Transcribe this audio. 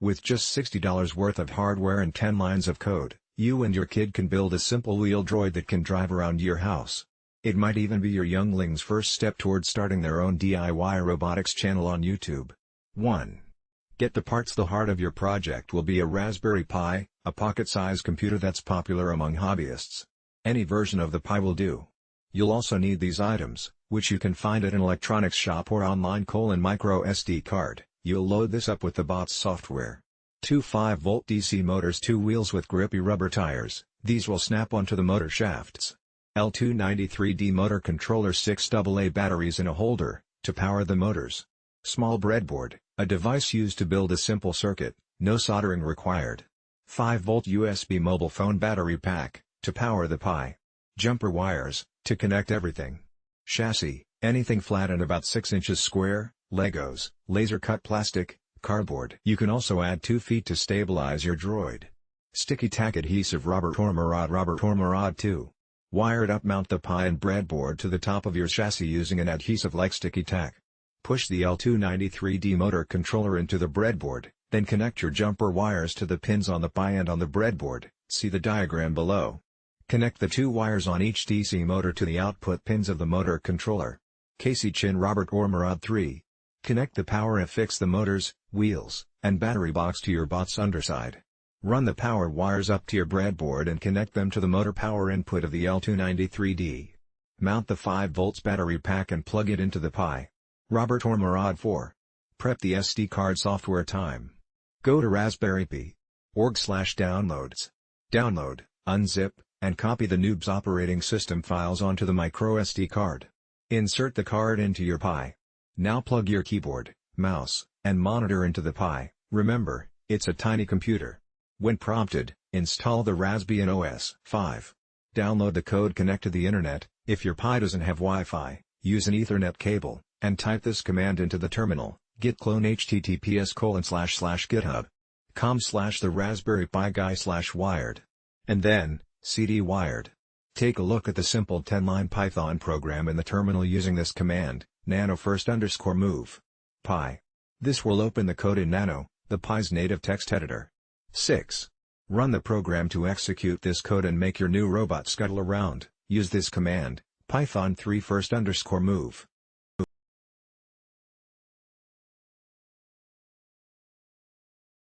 With just $60 worth of hardware and 10 lines of code, you and your kid can build a simple wheel droid that can drive around your house. It might even be your youngling's first step towards starting their own DIY robotics channel on YouTube. 1. Get the parts. The heart of your project will be a Raspberry Pi, a pocket-sized computer that's popular among hobbyists. Any version of the Pi will do. You'll also need these items, which you can find at an electronics shop or online. Micro SD card. You'll load this up with the GoBot software. 2 5-volt DC motors. 2 wheels with grippy rubber tires, these will snap onto the motor shafts. L293D motor controller. 6 AA batteries in a holder, to power the motors. Small breadboard, a device used to build a simple circuit, no soldering required. 5-volt USB mobile phone battery pack, to power the Pi. Jumper wires, to connect everything. Chassis, anything flat and about 6 inches square, Legos, laser-cut plastic, cardboard. You can also add 2 feet to stabilize your droid. Sticky tack adhesive. Robert Ormerod 2. Wired up. Mount the Pi and breadboard to the top of your chassis using an adhesive like sticky tack. Push the L293D motor controller into the breadboard, then connect your jumper wires to the pins on the Pi and on the breadboard, see the diagram below. Connect the 2 wires on each DC motor to the output pins of the motor controller. Casey Chin. Robert Ormerod 3. Connect the power and fix the motors, wheels, and battery box to your GoBot's underside. Run the power wires up to your breadboard and connect them to the motor power input of the L293D. Mount the 5 volts battery pack and plug it into the Pi. Robert Ormerod 4. Prep the SD card. Software time. Go to raspberrypi.org/downloads. Download, unzip, and copy the noob's operating system files onto the micro SD card. Insert the card into your Pi. Now plug your keyboard, mouse, and monitor into the Pi. Remember, it's a tiny computer. When prompted, install the Raspbian OS. 5. Download the code. Connect to the internet. If your Pi doesn't have Wi-Fi, use an Ethernet cable, and type this command into the terminal: git clone https://github.com/the Raspberry Pi guy/wired. And then, cd wired. Take a look at the simple 10-line Python program in the terminal using this command: nano first_move Pi. This will open the code in Nano, the Pi's native text editor. 6. Run the program to execute this code and make your new robot scuttle around. Use this command: python 3 first_move.